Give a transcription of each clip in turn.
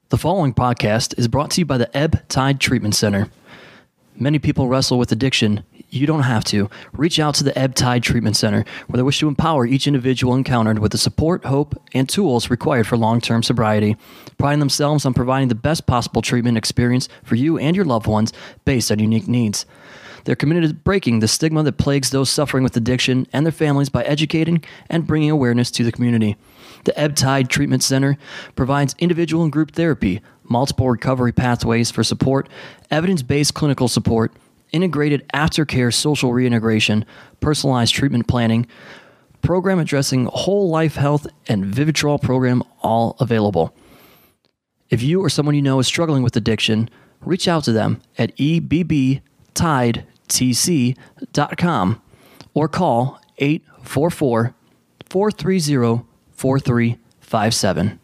The following podcast is brought to you by the Ebb Tide Treatment Center. Many people wrestle with addiction. You don't have to. Reach out to the Ebb Tide Treatment Center, where they wish to empower each individual encountered with the support, hope, and tools required for long-term sobriety, priding themselves on providing the best possible treatment experience for you and your loved ones based on unique needs. They're committed to breaking the stigma that plagues those suffering with addiction and their families by educating and bringing awareness to the community. The Ebb Tide Treatment Center provides individual and group therapy, multiple recovery pathways for support, evidence-based clinical support, integrated aftercare social reintegration, personalized treatment planning, program addressing whole life health, and Vivitrol program, all available. If you or someone you know is struggling with addiction, reach out to them at ebbtidetc.com or call 844-430-4357.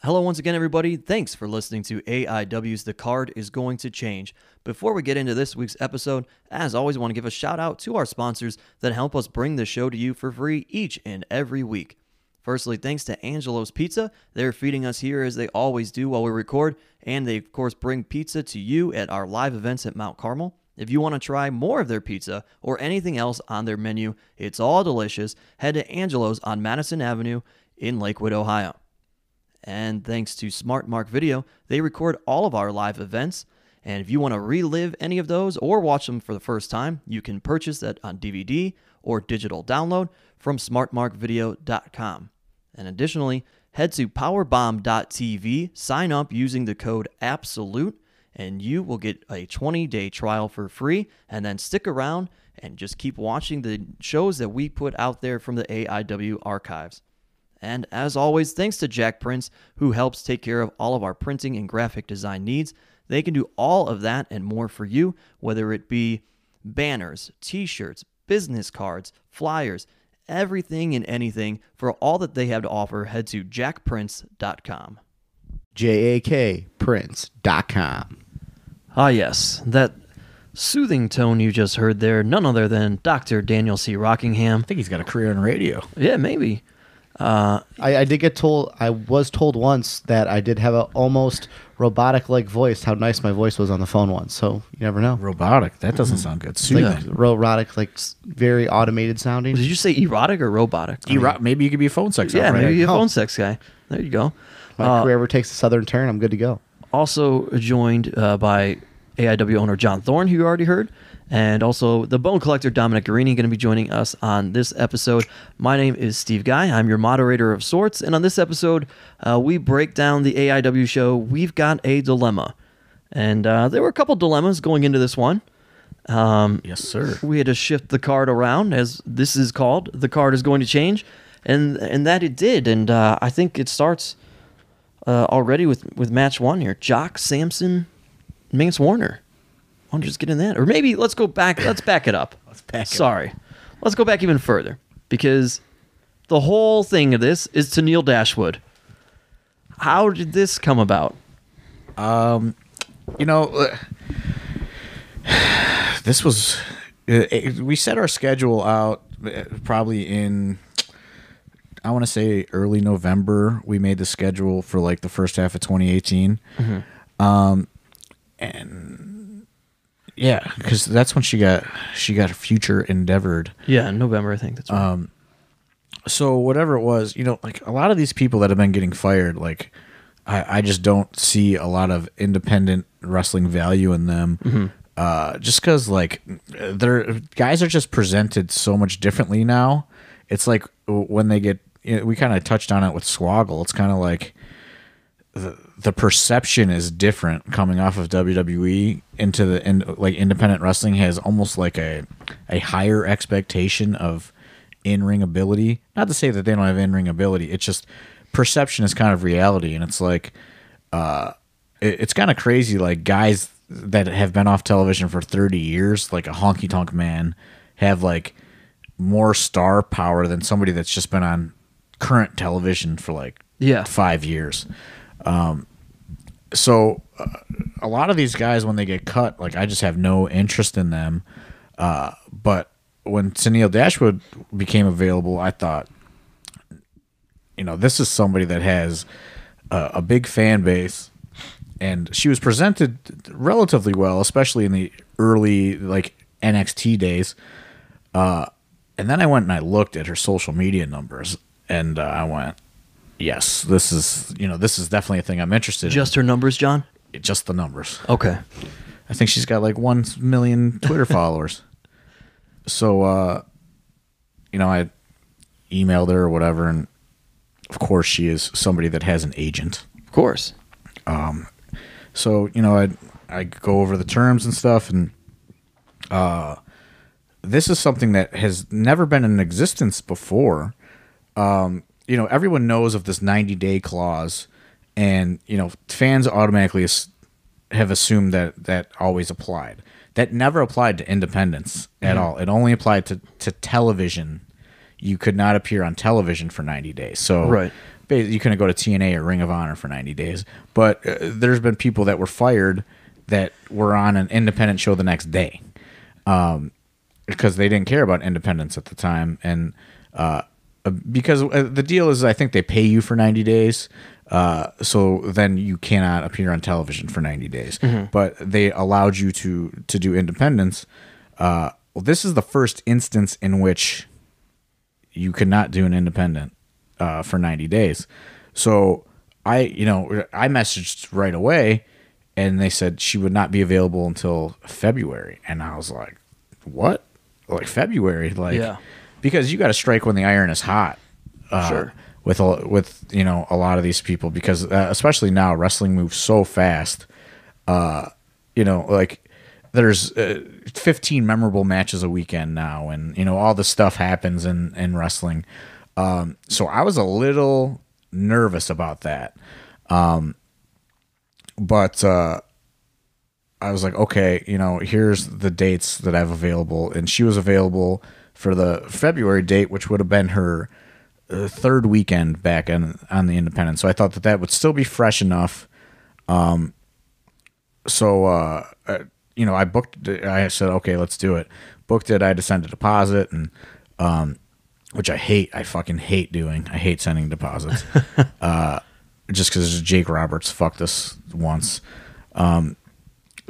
Hello once again, everybody. Thanks for listening to AIW's The Card is Going to Change. Before we get into this week's episode, as always, I want to give a shout out to our sponsors that help us bring the show to you for free each and every week. Firstly, thanks to Angelo's Pizza. They're feeding us here as they always do while we record, and they, of course, bring pizza to you at our live events at Mount Carmel. If you want to try more of their pizza or anything else on their menu, it's all delicious. Head to Angelo's on Madison Avenue in Lakewood, Ohio. And thanks to Smart Mark Video, they record all of our live events. And if you want to relive any of those or watch them for the first time, you can purchase that on DVD or digital download from smartmarkvideo.com. And additionally, head to powerbomb.tv, sign up using the code ABSOLUTE, and you will get a 20-day trial for free. And then stick around and just keep watching the shows that we put out there from the AIW archives. And as always, thanks to Jack Prince, who helps take care of all of our printing and graphic design needs. They can do all of that and more for you, whether it be banners, t-shirts, business cards, flyers, everything and anything. For all that they have to offer, head to jackprince.com. JAKPrince.com. Ah, yes, that soothing tone you just heard there, none other than Dr. Daniel C. Rockingham. I think he's got a career in radio. Yeah, maybe. I did get told, I was told once that I did have an almost robotic-like voice, how nice my voice was on the phone once, so you never know. Robotic? That doesn't sound good. Like robotic, like very automated sounding. Did you say erotic or robotic? Maybe you could be a phone sex Yeah, operator. maybe a phone sex guy. There you go. If my career ever takes a southern turn, I'm good to go. Also joined by AIW owner John Thorne, who you already heard, and also the Bone Collector Dominic Guarini going to be joining us on this episode. My name is Steve Guy. I'm your moderator of sorts, and on this episode, we break down the AIW show. We've got a dilemma, and there were a couple dilemmas going into this one. Yes, sir. We had to shift the card around, as this is called. The card is going to change, and that it did, and I think it starts already with match one here. Jock Sampson, Mance Warner. Why don't you just get in that? Or maybe let's go back. Let's back it up. Sorry. Let's go back even further, because the whole thing of this is Tenille Dashwood. How did this come about? This was... we set our schedule out probably in... I want to say early November. We made the schedule for like the first half of 2018. Mm-hmm. And yeah, because that's when she got future endeavored. Yeah, in November, I think that's right. So whatever it was, like a lot of these people that have been getting fired, like I just don't see a lot of independent wrestling value in them. Mm-hmm. Just because like their guys are just presented so much differently now. It's like when they get, we kind of touched on it with Swoggle. It's kind of like the perception is different coming off of WWE into like independent wrestling has almost like a higher expectation of in-ring ability. Not to say that they don't have in-ring ability. It's just perception is kind of reality, and it's like it's kind of crazy. Like guys that have been off television for 30 years, like a Honky Tonk Man, have like more star power than somebody that's just been on current television for like 5 years. So a lot of these guys, when they get cut, like I just have no interest in them. But when Tenille Dashwood became available, I thought, this is somebody that has a big fan base, and she was presented relatively well, especially in the early like NXT days. And then I went and I looked at her social media numbers, and I went, yes, this is definitely a thing I'm interested in. Just her numbers, John? Just the numbers. Okay. I think she's got like 1 million Twitter followers. So, I emailed her or whatever, and of course she is somebody that has an agent. Of course. So, I go over the terms and stuff, and this is something that has never been in existence before. Everyone knows of this 90-day clause, and, fans automatically have assumed that always applied. That never applied to independents at all. It only applied to television. You could not appear on television for 90 days. So you couldn't go to TNA or Ring of Honor for 90 days. But there's been people that were fired that were on an independent show the next day because they didn't care about independents at the time. And because the deal is, I think they pay you for 90 days. So then you cannot appear on television for 90 days. But they allowed you to do independents. Well, this is the first instance in which you could not do an independent for 90 days. So I messaged right away, and they said she would not be available until February. And I was like, what? Like February? Like, because you got to strike when the iron is hot. Sure. With a lot of these people, because especially now wrestling moves so fast. Like there's 15 memorable matches a weekend now, and all the stuff happens in wrestling. So I was a little nervous about that. But I was like, okay, here's the dates that I have available, and she was available for the February date, which would have been her third weekend back on the independent. So I thought that would still be fresh enough. I booked it. I said, okay, let's do it. Booked it. I had to send a deposit, and which I hate. I fucking hate doing. I hate sending deposits. Just because Jake Roberts fucked us once.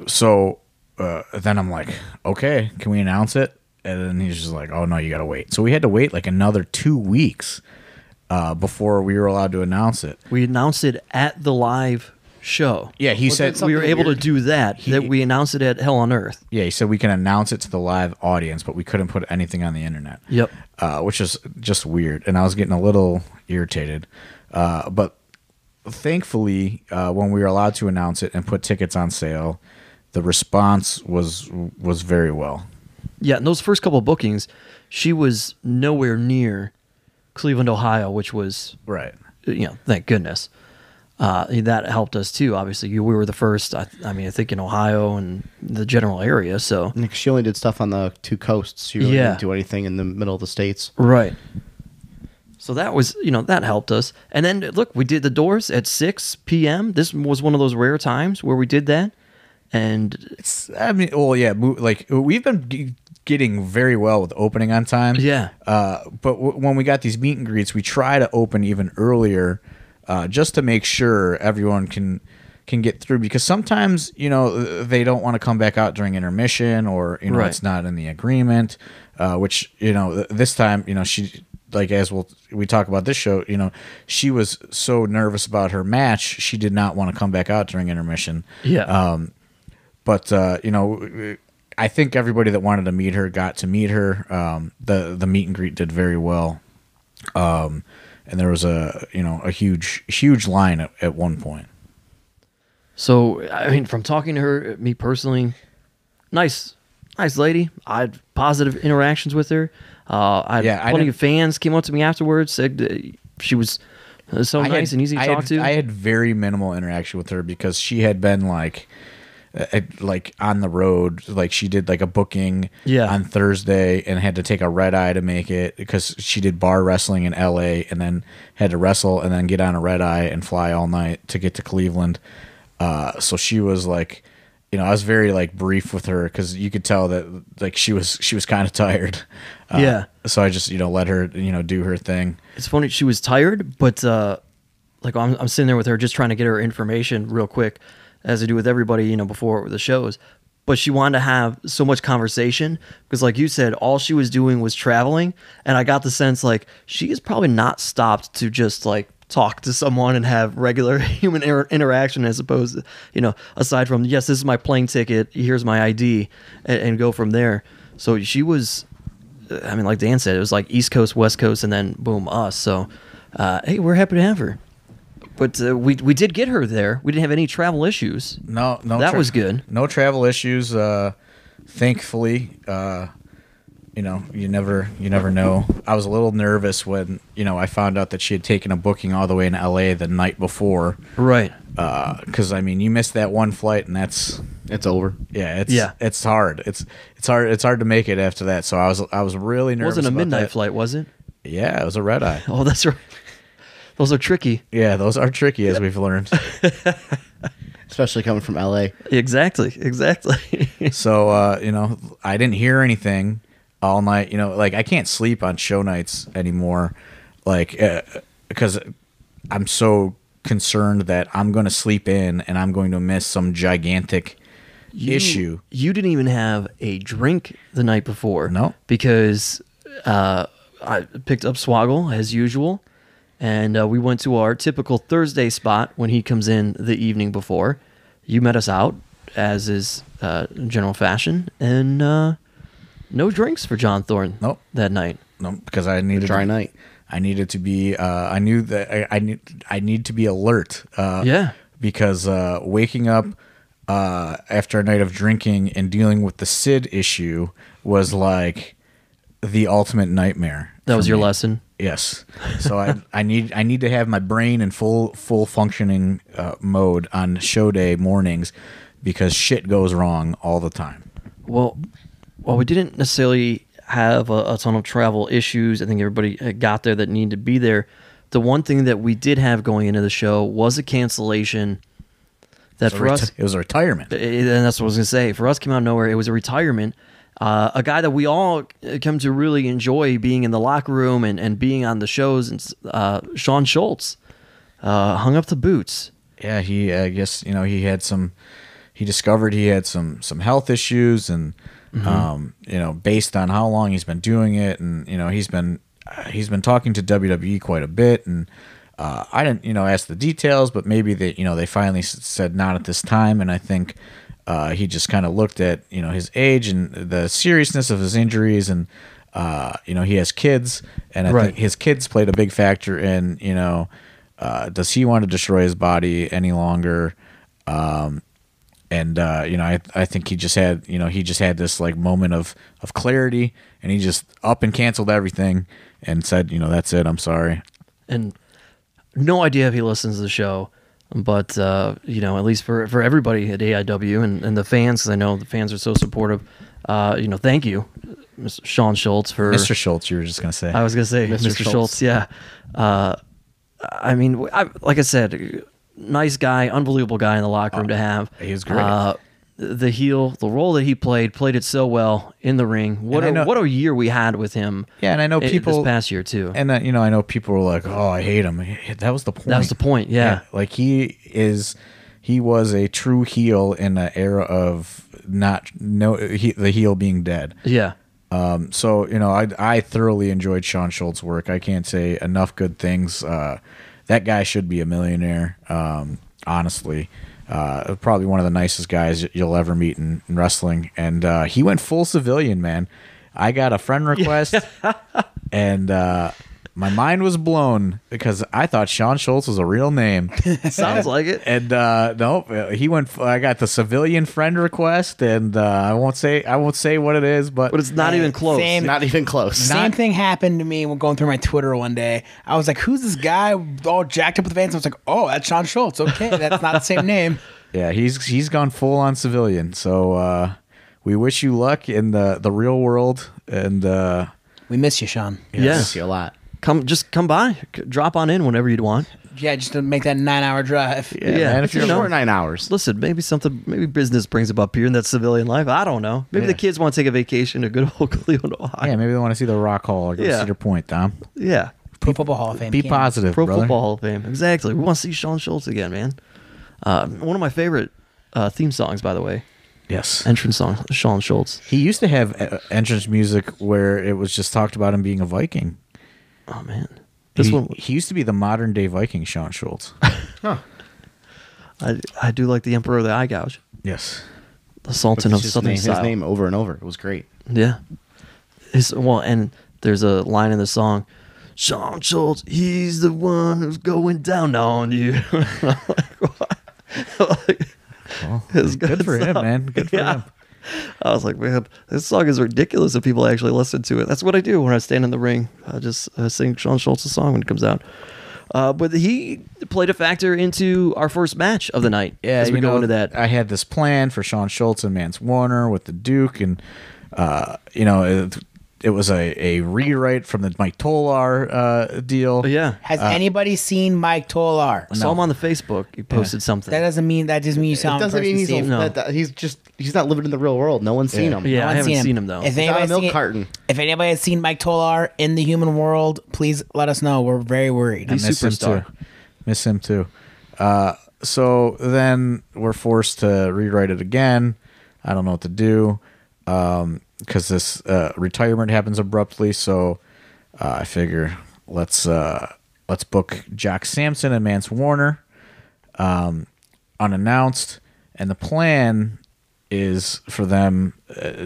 So then I'm like, okay, can we announce it? And then he's just like, oh, no, you got to wait. So we had to wait like another 2 weeks before we were allowed to announce it. We announced it at the live show. Yeah, he said we were able to do that. We announced it at Hell on Earth. Yeah, he said we can announce it to the live audience, but we couldn't put anything on the internet. Yep. Which is just weird. And I was getting a little irritated. But thankfully, when we were allowed to announce it and put tickets on sale, the response was very well. Yeah, in those first couple of bookings, she was nowhere near Cleveland, Ohio, which was right. Thank goodness. That helped us too. Obviously, we were the first. I think in Ohio and the general area. So she only did stuff on the two coasts. She really didn't do anything in the middle of the states. Right. So that was, that helped us. And then look, we did the doors at 6 p.m. This was one of those rare times where we did that. And we've been getting very well with opening on time. Yeah. But when we got these meet and greets, we try to open even earlier, just to make sure everyone can get through. Because sometimes, they don't want to come back out during intermission, or right. It's not in the agreement. Which this time, she, like, as we talk about this show, she was so nervous about her match, she did not want to come back out during intermission. Yeah. But I think everybody that wanted to meet her got to meet her. The meet and greet did very well, and there was a huge line at one point. So, I mean, from talking to her, me personally, nice lady. I had positive interactions with her. I had plenty of fans came up to me afterwards, said she was so nice and easy to talk to. I had very minimal interaction with her because she had been like on the road. Like she did like a booking on Thursday and had to take a red eye to make it because she did bar wrestling in LA and then had to wrestle and then get on a red eye and fly all night to get to Cleveland. So she was like, I was very like brief with her because you could tell that like she was kind of tired. So I just let her do her thing. It's funny, she was tired, but like I'm sitting there with her just trying to get her information real quick, as I do with everybody before the shows. But she wanted to have so much conversation because, like you said, all she was doing was traveling, and I got the sense like she is probably not stopped to just like talk to someone and have regular human interaction as opposed to, aside from, yes, this is my plane ticket, here's my ID, and go from there. So she was, I mean, like Dan said, it was like East Coast, West Coast, and then boom, us. So, hey, we're happy to have her. But we did get her there. We didn't have any travel issues. No, that was good. No travel issues, thankfully. You never know. I was a little nervous when I found out that she had taken a booking all the way in LA the night before. Right. Because I mean, you missed that one flight, and it's over. Yeah, it's hard. It's hard to make it after that. So I was really nervous. It wasn't a midnight that. flight, was it? Yeah, it was a red eye. Oh, that's right. Those are tricky. Yeah, those are tricky, as we've learned. Especially coming from LA. Exactly. So I didn't hear anything all night. Like I can't sleep on show nights anymore, like because I'm so concerned that I'm going to sleep in and I'm going to miss some gigantic issue. You didn't even have a drink the night before. No, because I picked up Swaggle as usual, and we went to our typical Thursday spot when he comes in the evening before. You met us out, as is general fashion, and no drinks for John Thorne. Nope. That night. No, because I needed a dry night. I needed to be. I knew that I need to be alert. Because waking up after a night of drinking and dealing with the Sid issue was like the ultimate nightmare. That was your lesson. Yes. So I need to have my brain in full functioning mode on show day mornings because shit goes wrong all the time. Well, we didn't necessarily have a ton of travel issues. I think everybody got there that needed to be there. The one thing that we did have going into the show was a cancellation. That for us, it was a retirement. And that's what I was going to say. For us, came out of nowhere. It was a retirement. A guy that we all come to really enjoy being in the locker room and being on the shows. And Shawn Shultz hung up the boots. Yeah, I guess he had some. He discovered he had some health issues, and based on how long he's been doing it, and he's been talking to WWE quite a bit, and I didn't ask the details, but maybe they finally said not at this time, and I think he just kind of looked at his age and the seriousness of his injuries, and he has kids, and I think his kids played a big factor in does he want to destroy his body any longer? I think he just had this like moment of clarity, and he just up and canceled everything and said, that's it. I'm sorry. And no idea if he listens to the show, but at least for everybody at AIW and the fans, because I know the fans are so supportive. Thank you, Mr. Shawn Shultz for Mr. Schultz. You were just gonna say. I was gonna say Mr. Schultz. Yeah. I mean, like I said, nice guy, unbelievable guy in the locker room to have. He was great. The heel, the role that he played it so well in the ring. What a year we had with him. Yeah, and I know people this past year too. And I know people were like, "Oh, I hate him." That was the point. That was the point. Yeah. Like he was a true heel in the era of the heel being dead. Yeah. So I thoroughly enjoyed Shawn Schultz's work. I can't say enough good things. That guy should be a millionaire. Honestly. Probably one of the nicest guys you'll ever meet in wrestling, and he went full civilian, man. I got a friend request, and my mind was blown because I thought Shawn Shultz was a real name. Sounds like it. And nope, he went. I got the civilian friend request, and I won't say what it is, but But it's not even close. Not even close. Same thing happened to me when going through my Twitter one day. I was like, "Who's this guy all jacked up with the veins?" I was like, "Oh, that's Shawn Shultz." Okay, that's not the same name. yeah, he's gone full on civilian. So we wish you luck in the real world, and We miss you, Shawn. Yeah. Miss you a lot. Come by. Drop on in whenever you'd want. Yeah, just to make that 9-hour drive. Yeah, man, If you're short 9 hours. Listen, maybe business brings them up here in that civilian life. I don't know. Maybe the kids want to take a vacation to good old Cleveland, Ohio. yeah, maybe they want to see the Rock Hall or go to Cedar Point, Tom. Yeah. Pro Football Hall of Fame. Be Can't- positive, Pro brother. Football Hall of Fame. Exactly. We want to see Shawn Shultz again, man. One of my favorite theme songs, by the way. Yes. Entrance song, Shawn Shultz. He used to have entrance music where it was just talked about him being a Viking. Oh, man. This one, He used to be the modern day Viking, Shawn Shultz. I do like the Emperor of the Eye Gouge. Yes. The Sultan of His Southern name, Style. his name over and over. It was great. Yeah. And there's a line in the song, Shawn Schultz, he's the one who's going down on you. I'm like, what? It's Good for him, stuff. man. Good for him. I was like, man, this song is ridiculous if people actually listen to it. That's what I do when I stand in the ring. I just sing Shawn Schultz's song when it comes out. But he played a factor into our first match of the night. Yeah, as we go into that. I had this plan for Shawn Shultz and Mance Warner with the Duke, and it was a rewrite from the Mike Tolar deal. But yeah, Has anybody seen Mike Tolar? I saw him on the Facebook. He posted something. That doesn't mean you sound. It doesn't mean he's No. he's not living in the real world. No one's seen him. Yeah, No I one's haven't seen him though. If He's on a anybody's milk seen, carton. if anybody has seen Mike Tolar in the human world, please let us know. We're very worried. He's Miss him superstar. too. Miss him too. So then we're forced to rewrite it again. I don't know what to do because this retirement happens abruptly. So I figure let's book Jack Sampson and Mance Warner unannounced, and the plan is for them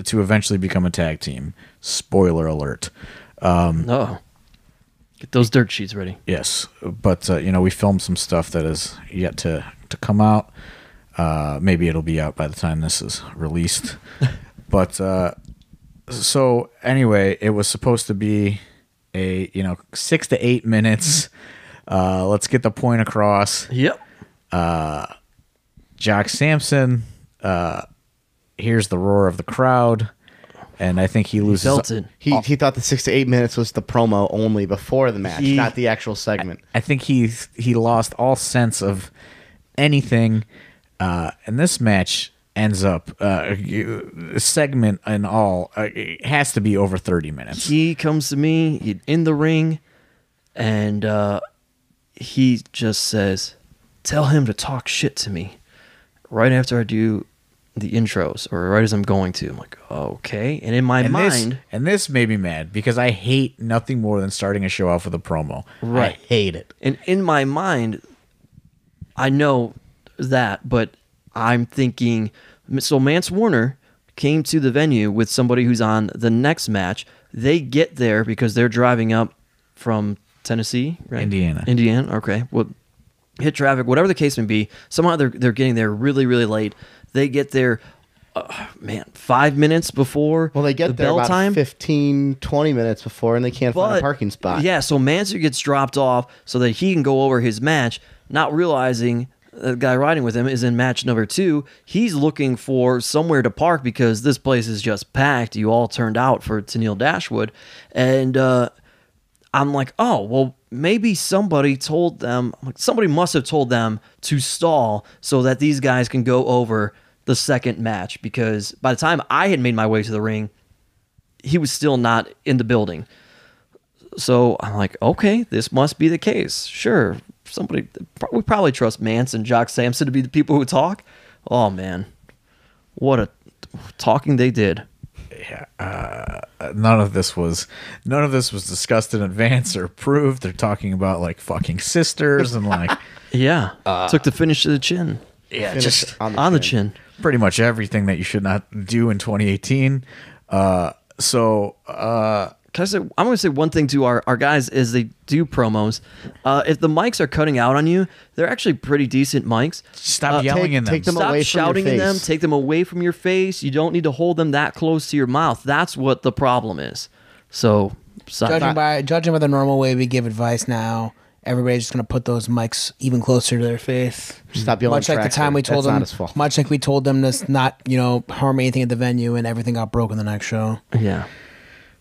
to eventually become a tag team. Spoiler alert. Oh, get those dirt sheets ready. Yes, but we filmed some stuff that is yet to come out. Maybe it'll be out by the time this is released. But so anyway, it was supposed to be a 6 to 8 minutes. Let's get the point across. Yep. Jack Sampson hears the roar of the crowd, and I think he loses. Felt it. He thought the 6 to 8 minutes was the promo only before the match, not the actual segment. I think he lost all sense of anything, and this match ends up segment and all it has to be over 30 minutes. He comes to me in the ring, and he just says, "Tell him to talk shit to me," right after I do the intros, or right as I'm going to. I'm like, okay. And in my mind, this made me mad because I hate nothing more than starting a show off with a promo. Right. I hate it. and in my mind, I know that, but I'm thinking, so Mance Warner came to the venue with somebody who's on the next match. They get there because they're driving up from Tennessee, right? Indiana. Okay. Well, hit traffic, whatever the case may be. Somehow they're getting there really, really late. They get there, 5 minutes before Well, they get the there bell about time. 15, 20 minutes before, and they can't find a parking spot. Yeah, so Mansour gets dropped off so that he can go over his match, not realizing the guy riding with him is in match number 2. He's looking for somewhere to park because this place is just packed. You all turned out for Tenille Dashwood. And I'm like, oh, well, maybe somebody told them, somebody must have told them to stall so that these guys can go over the second match, because by the time I had made my way to the ring, he was still not in the building. So I'm like, okay, this must be the case. Sure, we probably trust Mance and Jock Sampson to be the people who talk. Oh man, what a talking they did. Yeah, none of this was discussed in advance or approved. They're talking about like fucking sisters and like Yeah, took the finish to the chin. yeah, Finish just it on The chin. pretty much everything that you should not do in 2018. I'm going to say one thing to our guys as they do promos. If the mics are cutting out on you, they're actually pretty decent mics. Stop yelling in them. Take them Stop away from shouting your in them. face. Take them away from your face. You don't need to hold them that close to your mouth. That's what the problem is. So, Judging by the normal way we give advice now, everybody's just gonna put those mics even closer to their face. Stop yelling. Much like the time we told them. Much like we told them to not, harm anything at the venue, and everything got broken the next show. yeah.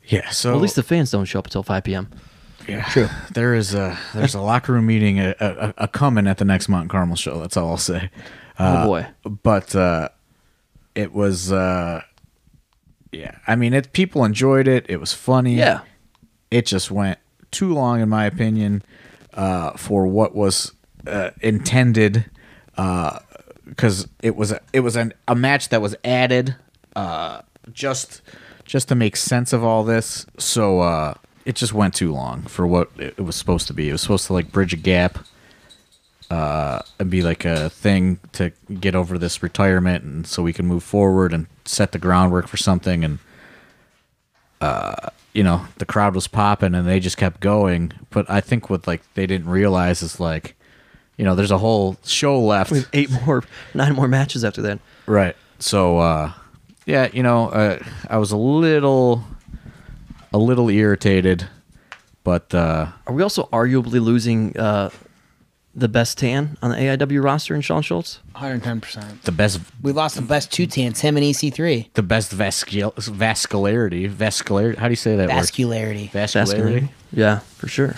Yeah, so Well, at least the fans don't show up until 5 p.m. yeah, true. There's a locker room meeting a coming at the next Mountain Carmel show. That's all I'll say. Oh boy. But it was I mean, people enjoyed it. It was funny. Yeah. It just went too long, in my opinion, for what was intended. Because it was a match that was added just to make sense of all this. So it just went too long for what it was supposed to be. It was supposed to like bridge a gap. And be like a thing to get over this retirement, and so we can move forward and set the groundwork for something. And the crowd was popping, and they just kept going. But I think what they didn't realize is there's a whole show left. We have 9 more matches after that. Right. So I was a little irritated, but Are we also arguably losing the best tan on the AIW roster in Shawn Shultz? 110%. the best We lost the best 2 tans, him and EC3. the best vascularity. How do you say that word? Vascularity. Vascularity. Yeah, for sure.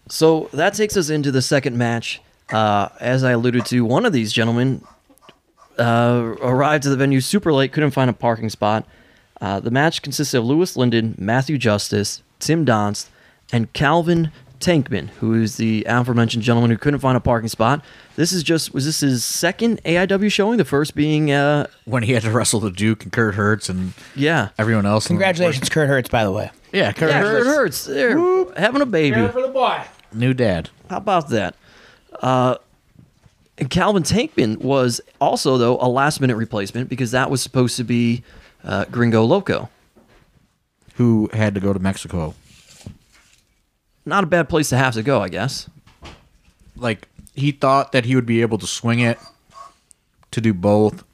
So that takes us into the second match. As I alluded to, one of these gentlemen arrived to the venue super late, couldn't find a parking spot. The match consisted of Lewis Linden, Matthew Justice, Tim Donst, and Calvin Tankman, who is the aforementioned gentleman who couldn't find a parking spot. Was this his second AIW showing? The first being When he had to wrestle the Duke and Kurt Hurts and yeah. everyone else. Congratulations, Kurt Hurts, by the way. Yeah, Kurt Yeah, Hurts. Kurt Hurts. They're having a baby. For the boy. New dad. How about that? And Calvin Tankman was also, though, a last-minute replacement because that was supposed to be Gringo Loco. Who had to go to Mexico. Not a bad place to have to go, I guess. He thought that he would be able to swing it to do both,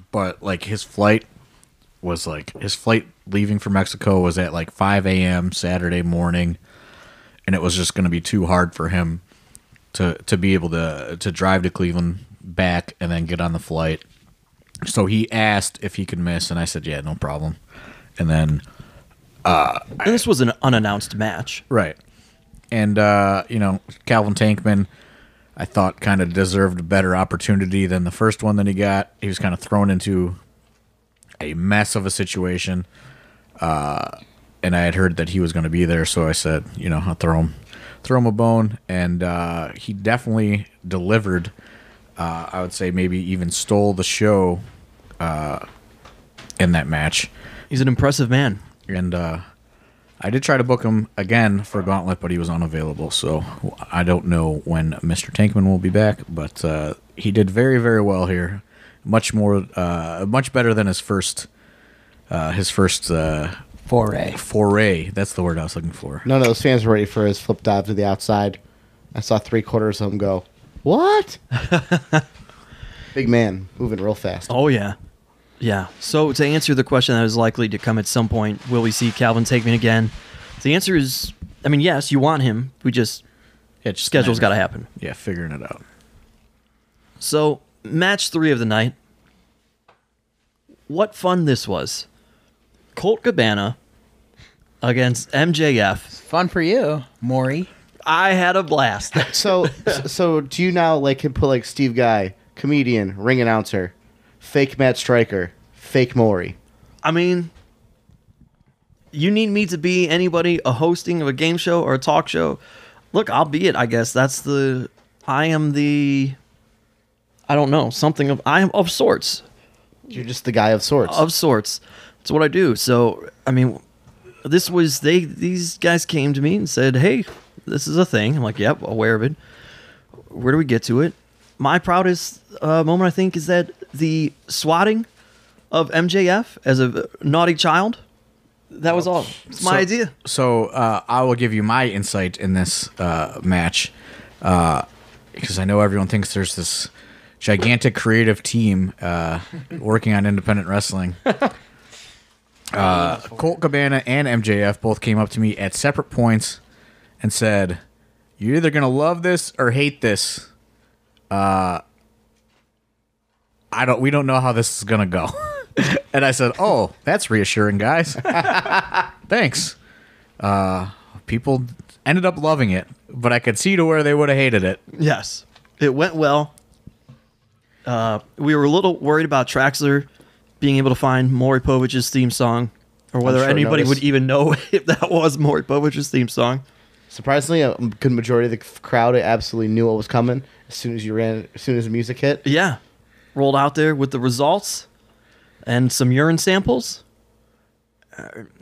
but his flight leaving for Mexico was at 5 a.m. Saturday morning, and it was just going to be too hard for him to be able to drive to Cleveland back and then get on the flight. So he asked if he could miss, and I said, yeah, no problem. And then And this was an unannounced match. right. And, Calvin Tankman, I thought kind of deserved a better opportunity than the first one that he got. He was kind of thrown into a mess of a situation. And I had heard that he was going to be there, so I said, I'll throw him a bone. And he definitely delivered. I would say maybe even stole the show in that match. He's an impressive man. And I did try to book him again for Gauntlet, but he was unavailable. So I don't know when Mr. Tankman will be back, but he did very, very well here. Much better than his first foray. That's the word I was looking for. None of those fans were ready for his flip dive to the outside. I saw 3/4 of them go, "What?" Big man, moving real fast. Oh, yeah. Yeah. So to answer the question that is likely to come at some point, will we see Calvin Tankman again? The answer is, yes, you want him. We just, schedule's got to happen. Yeah, figuring it out. So, match 3 of the night. What fun this was. Colt Cabana against MJF. Fun for you, Maury. I had a blast. So do you now can put Steve Guy, comedian, ring announcer, fake Matt Stryker, fake Maury? You need me to be anybody, a hosting of a game show or a talk show? Look, I'll be it, I guess. I am of sorts. You're just the guy of sorts. Of sorts. That's what I do. So, these guys came to me and said, hey, this is a thing. I'm like, yep, aware of it. Where do we get to it? My proudest moment, I think, is that the swatting of MJF as a naughty child That was all. It's my idea. So I will give you my insight in this match because I know everyone thinks there's this gigantic creative team working on independent wrestling. Colt Cabana and MJF both came up to me at separate points and said, "You're either gonna love this or hate this. We don't know how this is gonna go." And I said, "Oh, that's reassuring, guys. Thanks." People ended up loving it, but I could see to where they would have hated it. Yes, it went well. We were a little worried about Traxler being able to find Maury Povich's theme song, or whether anybody would even know if that was Maury Povich's theme song. Surprisingly, a good majority of the crowd absolutely knew what was coming as soon as the music hit. Yeah, rolled out there with the results and some urine samples.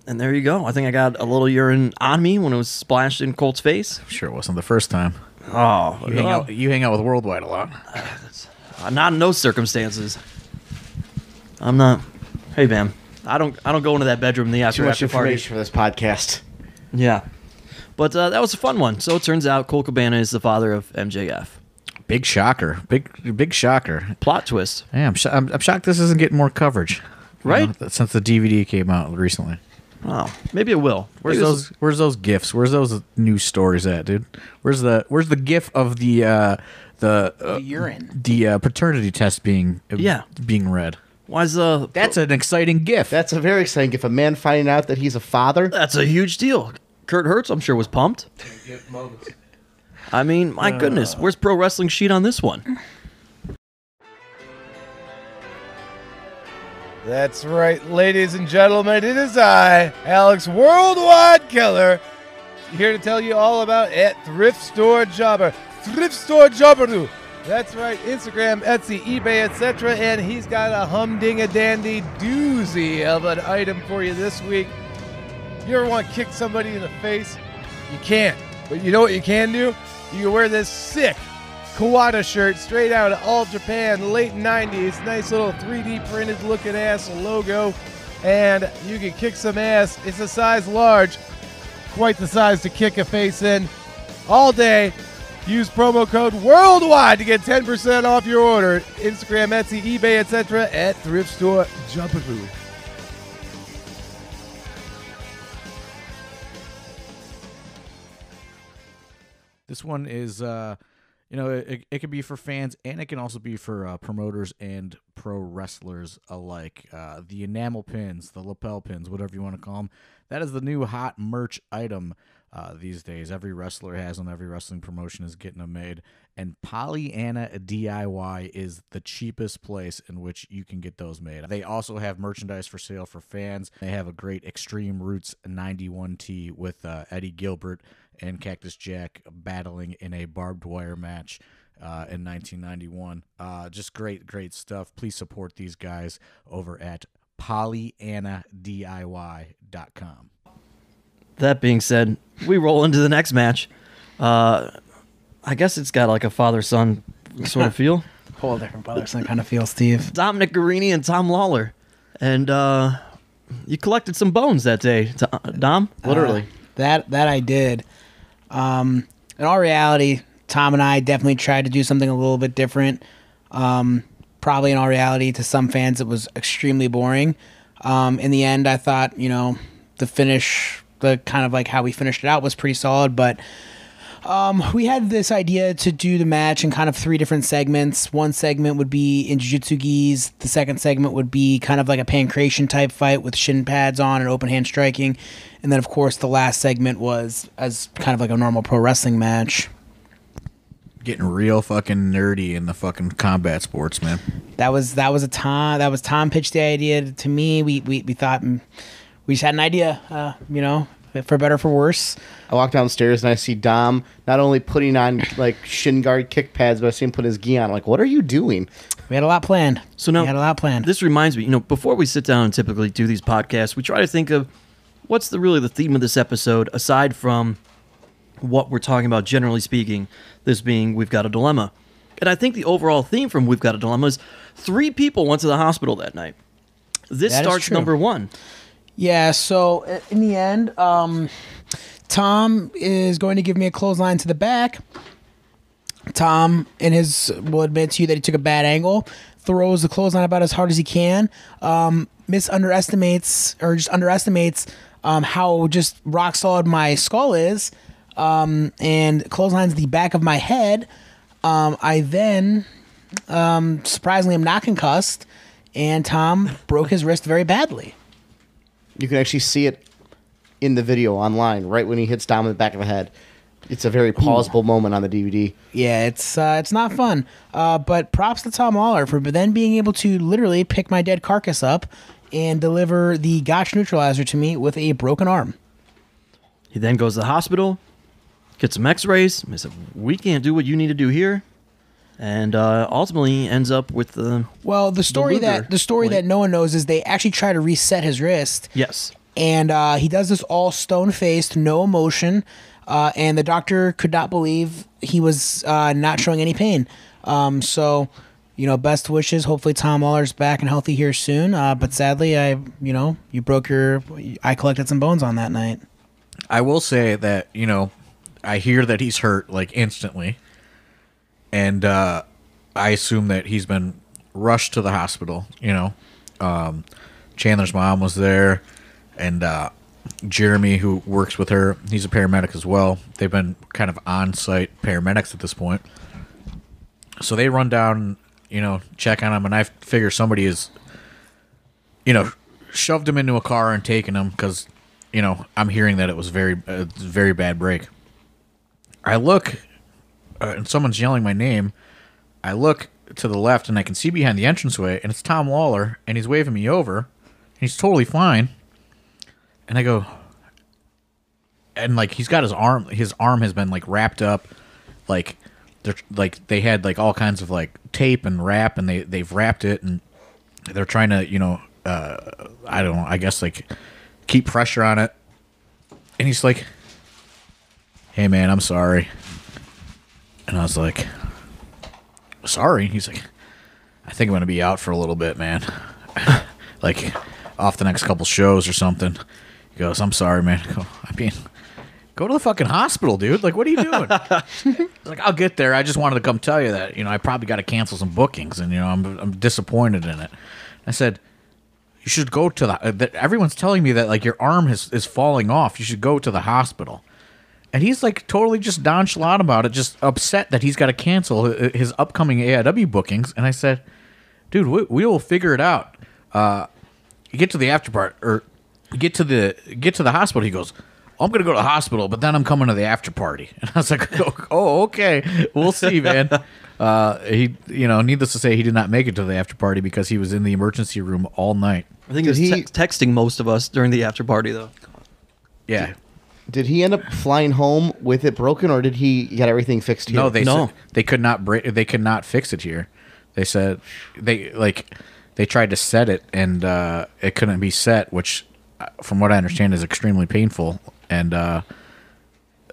And there you go. I think I got a little urine on me when it was splashed in Colt's face. I'm sure it wasn't the first time. Oh, You hang out with Worldwide a lot. not in those circumstances. I'm not. Hey, man, I don't go into that bedroom in the Too much after party. information for this podcast. Yeah, but that was a fun one. So it turns out Colt Cabana is the father of MJF. Big shocker. Big shocker. Plot twist. Yeah, I'm shocked this isn't getting more coverage. Right? Since the DVD came out recently. Oh, maybe it will. Where's those gifs? Where's those news stories at, dude? Where's the gif of the urine, the paternity test being read? Why's That's an exciting gif. That's a very exciting. If a man finding out that he's a father, That's a huge deal. Kurt Hertz, I'm sure, was pumped. I mean, my goodness, where's Pro Wrestling Sheet on this one? That's right, ladies and gentlemen. It is I, Alex Worldwide Killer, here to tell you all about at Thrift Store Jobber. Thrift Store Jobber. That's right, Instagram, Etsy, eBay, etc. And he's got a humding-a-dandy doozy of an item for you this week. You ever want to kick somebody in the face? You can't. But you know what you can do? You can wear this sick Kawada shirt straight out of All Japan, late 90s. Nice little 3D printed looking ass logo. And you can kick some ass. It's a size large. Quite the size to kick a face in. All day. Use promo code WORLDWIDE to get 10% off your order. Instagram, Etsy, eBay, etc. at Thrift Store Jumperoo. This one is, it can be for fans and it can also be for promoters and pro wrestlers alike. The enamel pins, the lapel pins, whatever you want to call them. That is the new hot merch item these days. Every wrestler has them. Every wrestling promotion is getting them made. And Pollyanna DIY is the cheapest place in which you can get those made. They also have merchandise for sale for fans. They have a great Extreme Roots 91 tee with Eddie Gilbert and Cactus Jack battling in a barbed wire match in 1991. Just great stuff. Please support these guys over at PollyannaDIY.com. That being said, we roll into the next match. I guess it's got like a father-son sort of feel. Whole different father-son kind of feel, Steve. Dominic Garrini and Tom Lawler. And you collected some bones that day, Dom? literally. That I did. In all reality, Tom and I definitely tried to do something a little bit different. Probably in all reality, to some fans, it was extremely boring. In the end, I thought, the finish, the kind of like how we finished it out was pretty solid, but we had this idea to do the match in kind of 3 different segments. One segment would be in Jiu-Jitsu gis. The second segment would be kind of like a pancration type fight with shin pads on and open hand striking. And then, of course, the last segment was as kind of like a normal pro wrestling match. Getting real fucking nerdy in the fucking combat sports, man. That was Tom pitched the idea to me. We thought we just had an idea, for better or for worse. I walk downstairs and I see Dom not only putting on like shin guard kick pads, but I see him put his gi on. Like, what are you doing? We had a lot planned. This reminds me, before we sit down and typically do these podcasts, we try to think of what's really the theme of this episode, aside from what we're talking about, generally speaking, this being We've Got a Dilemma. And I think the overall theme from We've Got a Dilemma is 3 people went to the hospital that night. This That is starts true. number 1. Yeah, so in the end, Tom is going to give me a clothesline to the back. Tom, will admit to you that he took a bad angle, throws the clothesline about as hard as he can, underestimates how just rock solid my skull is, and clotheslines the back of my head. I then, surprisingly, am not concussed, and Tom broke his wrist very badly. You can actually see it in the video online, right when he hits Dom in the back of the head. It's a very pausable moment on the DVD. Yeah, it's not fun. But props to Tom Lawler for then being able to literally pick my dead carcass up and deliver the Gotch neutralizer to me with a broken arm. He then goes to the hospital, gets some x-rays. They said, we can't do what you need to do here. And ultimately ends up with the story that no one knows is they actually try to reset his wrist. Yes. And he does this all stone-faced, no emotion. And the doctor could not believe he was not showing any pain. So, best wishes. Hopefully Tom Lawler's back and healthy here soon. But sadly, I collected some bones on that night. I will say that, I hear that he's hurt, like, instantly. And I assume that he's been rushed to the hospital, Chandler's mom was there, and Jeremy, who works with her, he's a paramedic as well. They've been kind of on-site paramedics at this point. So they run down, check on him, and I figure somebody is, shoved him into a car and taken him because, I'm hearing that it was a very bad break. I look, and someone's yelling my name. I look to the left, and I can see behind the entranceway, and it's Tom Lawler, and he's waving me over, and he's totally fine. And I go, and like he's got his arm has been like wrapped up, like they had like all kinds of like tape and wrap, and they've wrapped it, and they're trying to I don't know, I guess like keep pressure on it. And he's like, "Hey man, I'm sorry." And I was like, "Sorry?" He's like, "I think I'm gonna be out for a little bit, man. Like off the next couple shows or something." He goes, "I'm sorry, man." Go to the fucking hospital, dude. Like, what are you doing? Like, I'll get there. I just wanted to come tell you that, I probably got to cancel some bookings, and, I'm disappointed in it. I said, you should go to the... everyone's telling me that, like, your arm is falling off. You should go to the hospital. And he's, like, totally just nonchalant about it, just upset that he's got to cancel his upcoming AIW bookings. And I said, dude, we will figure it out. You get to the after part, or... Get to the hospital. He goes, I'm gonna go to the hospital, but then I'm coming to the after party. And I was like, oh, okay, we'll see, man. He, needless to say, he did not make it to the after party because he was in the emergency room all night. I think he was texting most of us during the after party, though. Yeah. Did he end up flying home with it broken, or did he get everything fixed here? No, said they could not they could not fix it here. They said they tried to set it, and it couldn't be set, which, from what I understand, is extremely painful, and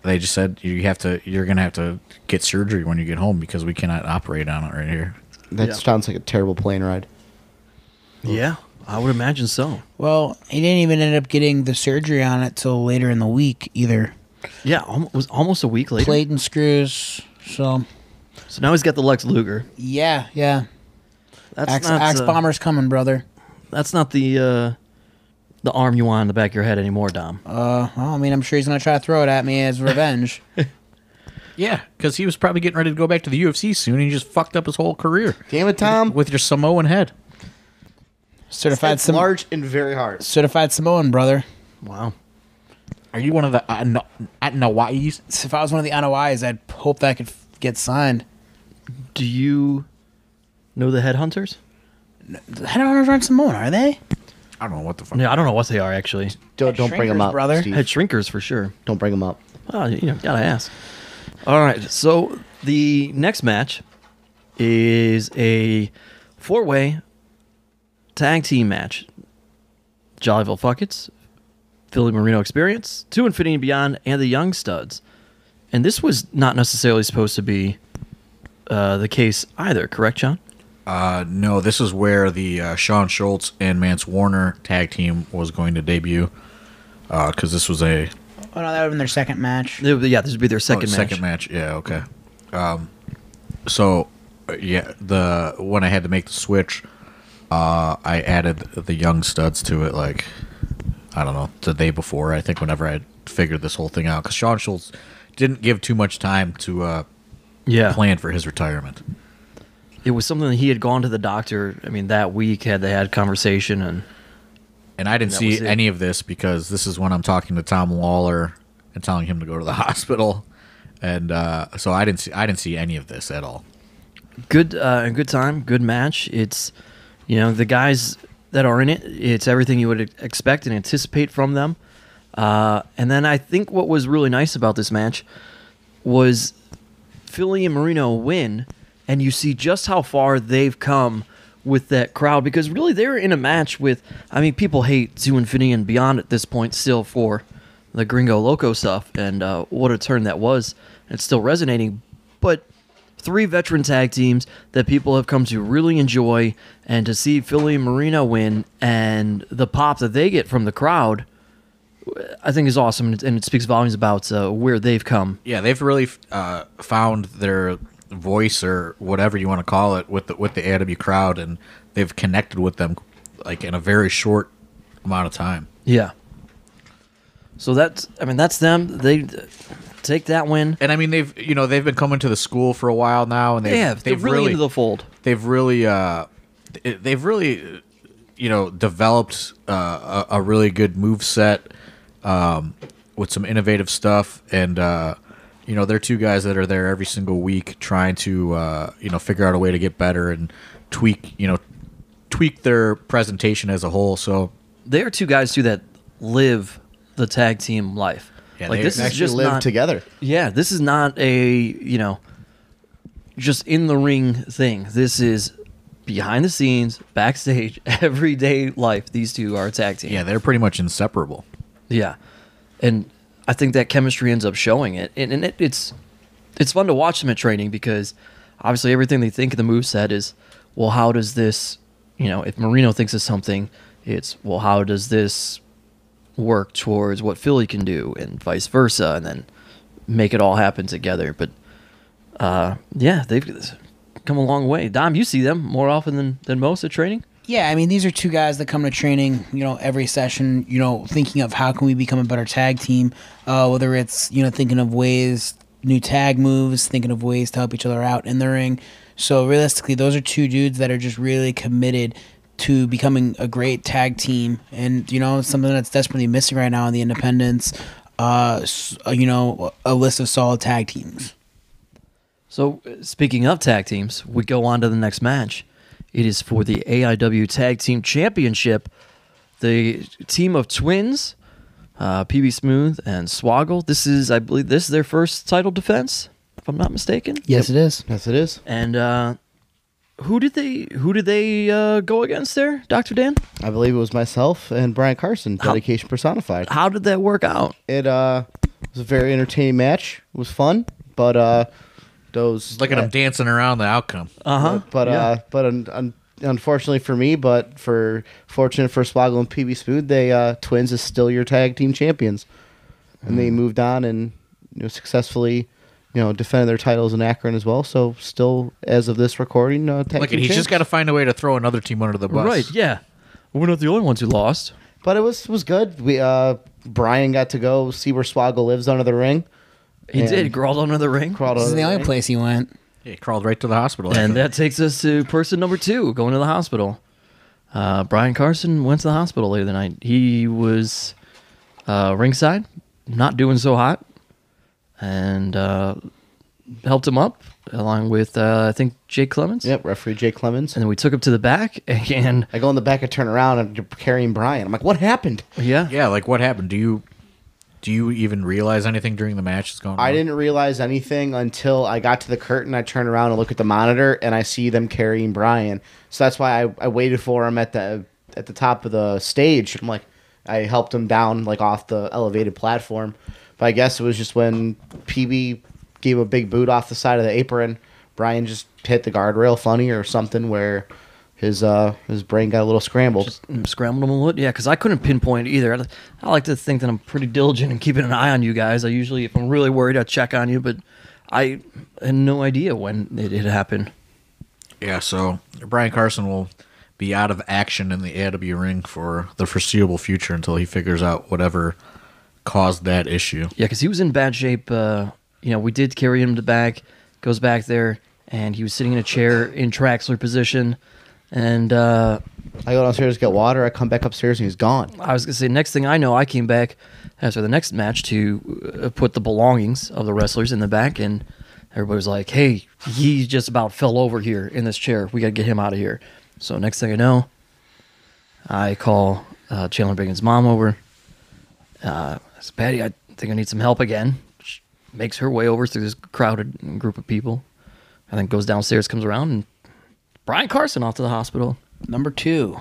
they just said you're gonna have to get surgery when you get home because we cannot operate on it right here. That sounds like a terrible plane ride. Yeah, I would imagine so. Well, he didn't even end up getting the surgery on it till later in the week either. Yeah, it was almost a week later. Plate and screws. So now he's got the Lex Luger. Yeah. That's Axe Bomber's coming, brother. That's not the arm you want in the back of your head anymore, Dom. Well, I mean, I'm sure he's going to try to throw it at me as revenge. Yeah, because he was probably getting ready to go back to the UFC soon, and he just fucked up his whole career. Damn it, Tom. With your Samoan head. Certified it's large and very hard. Certified Samoan, brother. Wow. Are you one of the Anawais? If I was one of the Anawais, I'd hope that I could get signed. Do you know the Headhunters? The Headhunters aren't Samoan, are they? I don't know what the fuck. Yeah, I don't know what they are, actually. Don't bring them up, brother. Steve. Head Shrinkers, for sure. Don't bring them up. Oh, gotta ask. All right, so the next match is a 4-way tag team match. Jollyville Fuckets, Philly Marino Experience, 2 Infinity and Beyond, and the Young Studs. And this was not necessarily supposed to be the case either, correct, John? No, this is where the Shawn Shultz and Mance Warner tag team was going to debut. Because this was a... Oh, no, that would have been their second match. Yeah, this would be their second match. Second match, yeah, okay. When I had to make the switch, I added the young studs to it, like, I don't know, the day before, I think, whenever I figured this whole thing out. Because Shawn Shultz didn't give too much time to plan for his retirement. It was something that he had gone to the doctor, that week, they had conversation, and I didn't see any of this because this is when I'm talking to Tom Lawler and telling him to go to the hospital. And so I didn't see any of this at all. Good time, good match. It's, the guys that are in it, it's everything you would expect and anticipate from them. And then I think what was really nice about this match was Philly and Marino win, and you see just how far they've come with that crowd, because really they're in a match with, people hate To Infinity and Beyond at this point still for the Gringo Loco stuff, and what a turn that was. It's still resonating, but 3 veteran tag teams that people have come to really enjoy, and to see Philly and Marino win and the pop that they get from the crowd, I think is awesome, and it speaks volumes about where they've come. Yeah, they've really found their voice, or whatever you want to call it, with the AIW crowd, and they've connected with them like in a very short amount of time. Yeah. So that's them. They take that win, and they've been coming to the school for a while now, and they've really into the fold. They've really developed a really good move set with some innovative stuff, and they're 2 guys that are there every single week trying to figure out a way to get better and tweak their presentation as a whole. So they are 2 guys too that live the tag team life. Yeah, like this is just live not together. Yeah, this is not a just in the ring thing. This is behind the scenes, backstage, everyday life. These 2 are a tag team. Yeah, they're pretty much inseparable. Yeah, and I think that chemistry ends up showing it, and it's fun to watch them at training, because obviously everything they think of the moveset is, well, how does this, if Marino thinks of something, it's, well, how does this work towards what Philly can do, and vice versa, and then make it all happen together. But they've come a long way. Dom, you see them more often than most at training? Yeah, these are 2 guys that come to training, every session, thinking of how can we become a better tag team, whether it's, thinking of ways, new tag moves, thinking of ways to help each other out in the ring. So realistically, those are 2 dudes that are just really committed to becoming a great tag team, and something that's desperately missing right now in the independents, a list of solid tag teams. So speaking of tag teams, we go on to the next match. It is for the AIW Tag Team Championship. The team of twins, PB Smooth and Swoggle. I believe this is their first title defense, if I'm not mistaken. Yes, it is. Yes, it is. And who did they go against there, Dr. Dan? I believe it was myself and Brian Carson, Dedication Personified. How did that work out? It was a very entertaining match. It was fun, but those Look at them dancing around the outcome. Unfortunately for me, but fortunate for Swoggle and PB Smooth, Twins is still your tag team champions, and they moved on and successfully defended their titles in Akron as well. So still, as of this recording, tag team He's champs. just got to find a way to throw another team under the bus. Right? Yeah, we're not the only ones who lost. But it was good. We Brian got to go see where Swoggle lives under the ring. He did. Crawled under the ring. This is the only place he went. Yeah, he crawled right to the hospital. And that takes us to person number 2, going to the hospital. Brian Carson went to the hospital later that night. He was ringside, not doing so hot, and helped him up, along with, I think, Jake Clemens. Yep, referee Jake Clemens. And then we took him to the back, and I go in the back and turn around and you're carrying Brian. I'm like, what happened? yeah. Like, what happened? Do you even realize anything during the match that's going on? I didn't realize anything until I got to the curtain. I turn around and look at the monitor, and I see them carrying Brian. So that's why I waited for him at the top of the stage. I'm like, I helped him down off the elevated platform. But I guess it was just when PB gave a big boot off the side of the apron Brian just hit the guardrail funny or something where his brain got a little scrambled. Just scrambled him a little. Yeah, because I couldn't pinpoint either. I like to think that I'm pretty diligent in keeping an eye on you guys. I usually, if I'm really worried, I check on you, but I had no idea when it happened. Yeah, so Brian Carson will be out of action in the AIW ring for the foreseeable future until he figures out whatever caused that issue. Yeah, because he was in bad shape. We did carry him to back, goes back there, and he was sitting in a chair in Traxler position. And I go downstairs to get water. I come back upstairs and he's gone. I was going to say, next thing I know, I came back after the next match to put the belongings of the wrestlers in the back, and everybody was like, hey, he just about fell over here in this chair. We got to get him out of here. So next thing I know, I call Chandler Biggins' mom over. I said, Patty, I think I need some help again. She makes her way over through this crowded group of people, and then goes downstairs, comes around, and Brian Carson off to the hospital. Number two.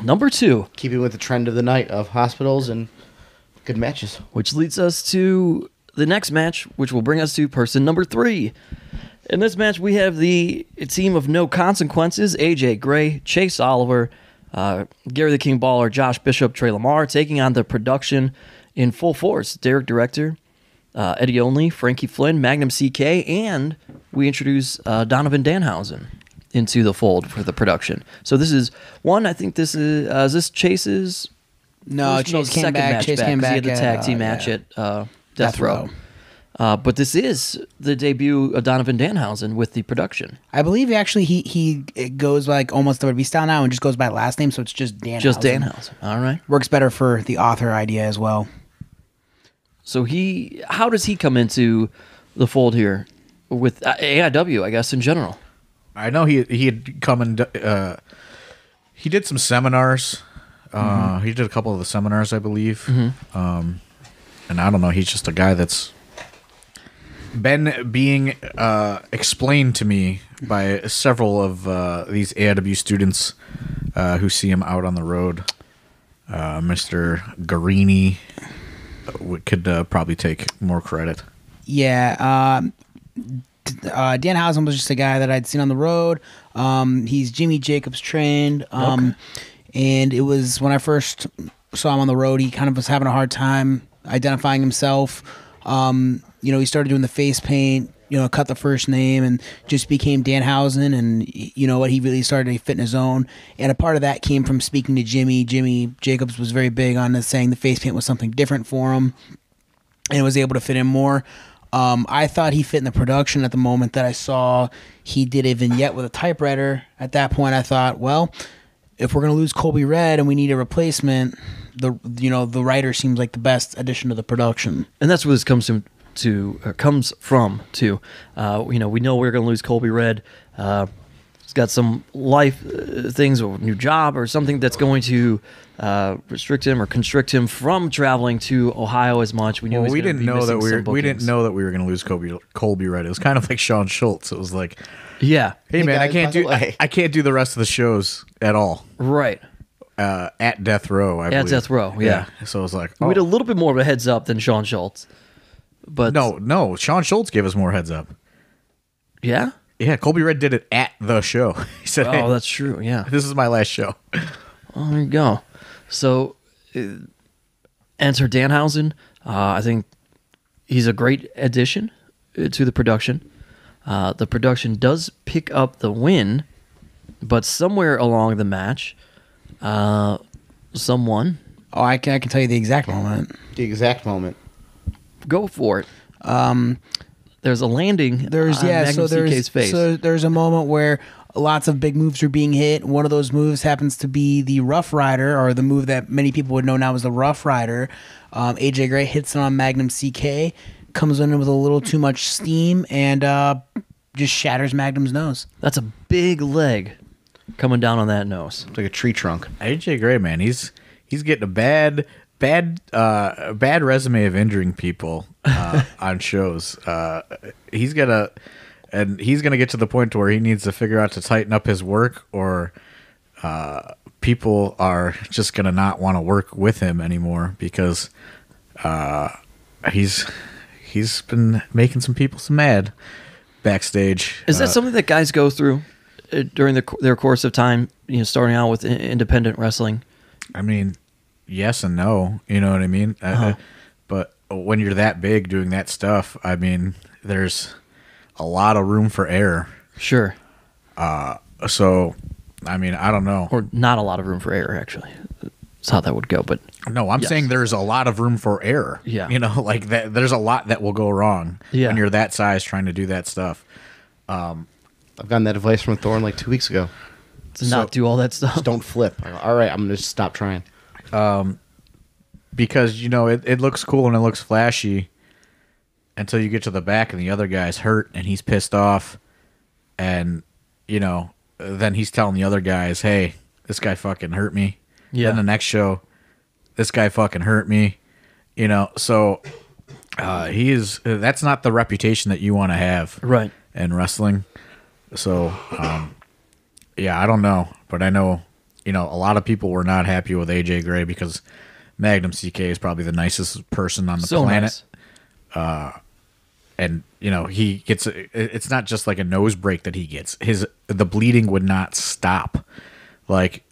Keeping with the trend of the night of hospitals and good matches. Which leads us to the next match, which will bring us to person number 3. In this match, we have the team of No Consequences, AJ Gray, Chase Oliver, Gary the King Baller, Josh Bishop, Trey Lamar, taking on the production in full force. Derek Director, Eddie Only, Frankie Flynn, Magnum CK, and we introduce Donovan Danhausen into the fold for the production. So this is one, I think this is Chase's... No, Chase came back. Chase came back. He had the tag team match at Death Row. But this is the debut of Donovan Danhausen with the production. I believe actually he goes like almost WWE style now and just goes by last name, so it's just Danhausen. Just Danhausen. All right. Works better for the author idea as well. So how does he come into the fold here with AIW, I guess, in general? I know he had come and he did some seminars. He did a couple of the seminars, I believe. And I don't know, he's just a guy that's been being explained to me by several of these AIW students who see him out on the road. Mr. Garini could probably take more credit. Yeah, Danhausen was just a guy that I'd seen on the road. He's Jimmy Jacobs trained. And it was when I first saw him on the road, he kind of was having a hard time identifying himself. He started doing the face paint, cut the first name and just became Danhausen. And you know what, he really started to fit in his own. And a part of that came from speaking to Jimmy. Jimmy Jacobs was very big on this, saying the face paint was something different for him and was able to fit in more. I thought he fit in the production at the moment that I saw he did a vignette with a typewriter. At that point, I thought, well, if we're going to lose Colby Red and we need a replacement, the writer seems like the best addition to the production. And that's what this comes from. We know we're going to lose Colby Red. He's got some life things or new job or something that's going to restrict him or constrict him from traveling to Ohio as much. We didn't know that we were going to lose Colby Red. It was kind of like Shawn Shultz. It was like, yeah, hey man, guys, I can't do the rest of the shows at all. Right. At Death Row, I believe. At Death Row, yeah. So it was like, we had a little bit more of a heads up than Shawn Shultz. But no, Shawn Shultz gave us more heads up. Yeah? Yeah, Colby Red did it at the show. He said, "Hey, that's true. Yeah, this is my last show." Oh, there you go. So, enter Danhausen. I think he's a great addition to the production. The production does pick up the win, but somewhere along the match, someone. Oh, I can tell you the exact moment. The exact moment. Go for it. There's a landing. CK's face. So there's a moment where lots of big moves are being hit. One of those moves happens to be the Rough Rider, or the move that many people would know now as the Rough Rider. AJ Gray hits it on Magnum CK, comes in with a little too much steam, and just shatters Magnum's nose. That's a big leg coming down on that nose. It's like a tree trunk. AJ Gray, man, he's getting a bad resume of injuring people on shows. He's gonna get to the point where he needs to figure out to tighten up his work, or people are just gonna not want to work with him anymore because he's been making some people mad. backstage. Is that something that guys go through during their course of time? Starting out with independent wrestling. I mean, yes and no. You know what I mean? But when you're that big doing that stuff, I mean, there's a lot of room for error. Sure. So, I mean, I don't know. Or not a lot of room for error, actually. That's how that would go. But no, I'm saying there's a lot of room for error. Yeah. Like that. There's a lot that will go wrong when you're that size trying to do that stuff. I've gotten that advice from Thorne like 2 weeks ago. To not do all that stuff. Just don't flip. I go, all right, I'm going to just stop trying. Because, it looks cool and it looks flashy until you get to the back and the other guy's hurt and he's pissed off. And, then he's telling the other guys, hey, this guy fucking hurt me. Yeah. Then the next show, this guy fucking hurt me. So that's not the reputation that you want to have. Right. In wrestling. So, yeah, I don't know. But I know, a lot of people were not happy with AJ Gray because Magnum CK is probably the nicest person on the planet. Nice. And, he gets, it's not just like a nose break that he gets. The bleeding would not stop. Like,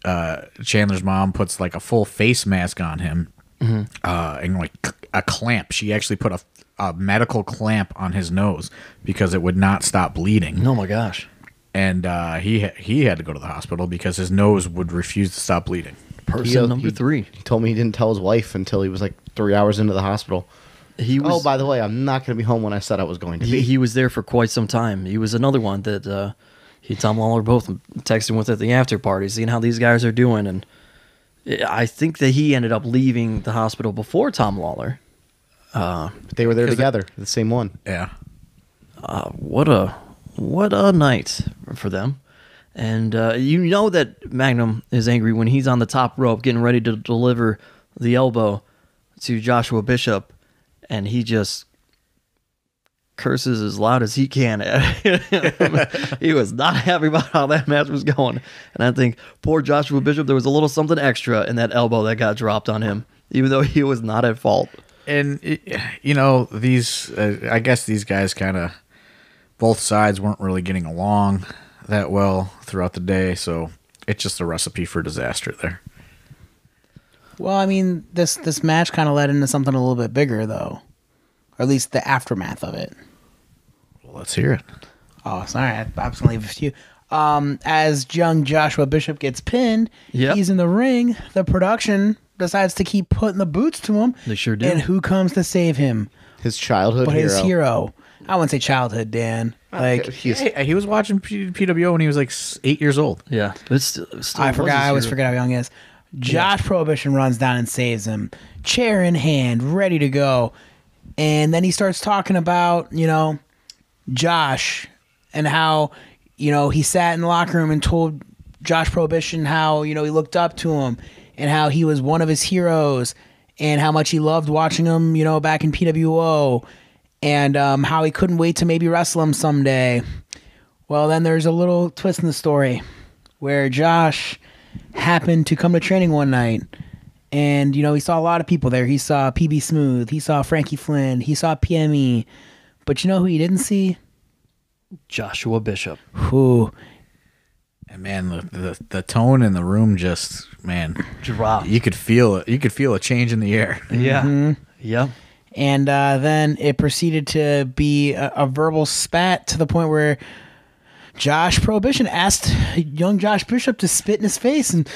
Chandler's mom puts like a full face mask on him, and like a clamp. She actually put a medical clamp on his nose because it would not stop bleeding. Oh my gosh. And he had to go to the hospital because his nose would refuse to stop bleeding. Person number 3. He told me he didn't tell his wife until he was like 3 hours into the hospital. By the way, I'm not going to be home when I said I was going to be. He was there for quite some time. He was another one that he and Tom Lawler both texting with at the after party, seeing how these guys are doing. And I think that he ended up leaving the hospital before Tom Lawler. They were there together, the same one. Yeah. What a night for them. And that Magnum is angry when he's on the top rope getting ready to deliver the elbow to Joshua Bishop, and he just curses as loud as he can at him. He was not happy about how that match was going. And I think poor Joshua Bishop, there was a little something extra in that elbow that got dropped on him, even though he was not at fault. And, these, I guess these guys kind of, both sides weren't really getting along that well throughout the day, so it's just a recipe for disaster there. Well, I mean, this match kind of led into something a little bit bigger, though. Or at least the aftermath of it. Well, let's hear it. Oh, sorry. I was going to leave it to you. As young Joshua Bishop gets pinned, he's in the ring. The production decides to keep putting the boots to him. They sure do. And who comes to save him? His childhood hero. His hero. I wouldn't say childhood, Dan. Like he was watching PWO when he was like 8 years old. Yeah, but it's still I always forget how young he is. Josh Prohibition runs down and saves him, chair in hand, ready to go. And then he starts talking about, Josh and how, he sat in the locker room and told Josh Prohibition how, he looked up to him and how he was one of his heroes and how much he loved watching him, back in PWO and how he couldn't wait to maybe wrestle him someday. Well, then there's a little twist in the story where Josh happened to come to training one night and he saw a lot of people there. He saw PB Smooth, he saw Frankie Flynn, he saw PME, but you know who he didn't see? Joshua Bishop. Who? And man, the tone in the room just dropped. You could feel it. You could feel a change in the air. Yeah. Mm-hmm. Yeah. And then it proceeded to be a verbal spat to the point where Josh Prohibition asked young Josh Bishop to spit in his face, and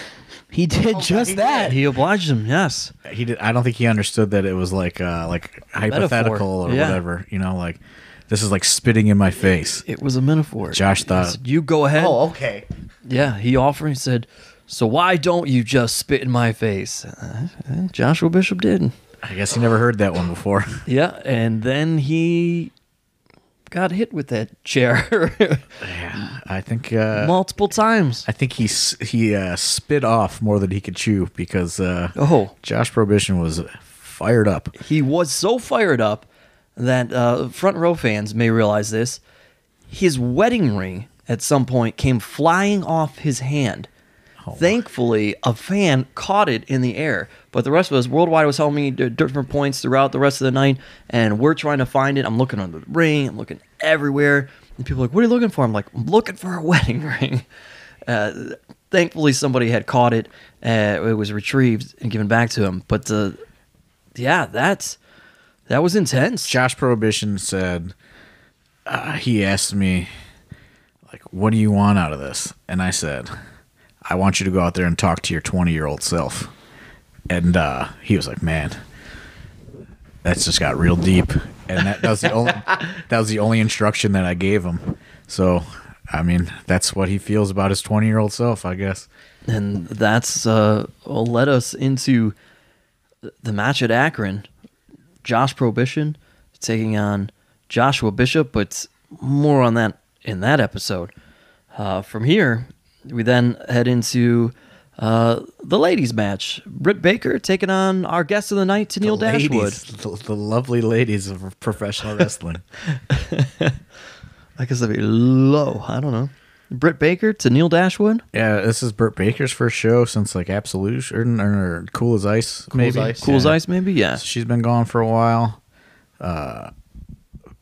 he did that. He obliged him, yes. He did. I don't think he understood that it was like hypothetical or whatever. Like this is like spitting in my face. It was a metaphor. Josh thought, said, "You go ahead." Oh, okay. Yeah, he offered. He said, "So why don't you just spit in my face?" Joshua Bishop did. I guess he never heard that one before. Yeah, and then he got hit with that chair. Yeah, I think multiple times. I think he spit off more than he could chew because Josh Prohibition was fired up. He was so fired up that front row fans may realize this. His wedding ring at some point came flying off his hand. Thankfully, a fan caught it in the air. But the rest of us, Worldwide was telling me different points throughout the rest of the night, and we're trying to find it. I'm looking under the ring. I'm looking everywhere. And people are like, what are you looking for? I'm like, I'm looking for a wedding ring. Thankfully, somebody had caught it. It was retrieved and given back to him. But that was intense. Josh Prohibition said, he asked me, like, what do you want out of this? And I said, I want you to go out there and talk to your 20-year-old self. And he was like, man, that's just got real deep. And that was the only instruction that I gave him. So, I mean, that's what he feels about his 20-year-old self, I guess. And that's led us into the match at Akron. Josh Prohibition taking on Joshua Bishop, but more on that in that episode. From here, we then head into the ladies' match. Britt Baker taking on our guest of the night, Tenille Dashwood. The lovely ladies of professional wrestling. I guess that'd be low. I don't know. Britt Baker, Tenille Dashwood. Yeah, this is Britt Baker's first show since like Absolution or Cool as Ice. Cool as Ice, maybe. Yeah, she's been gone for a while.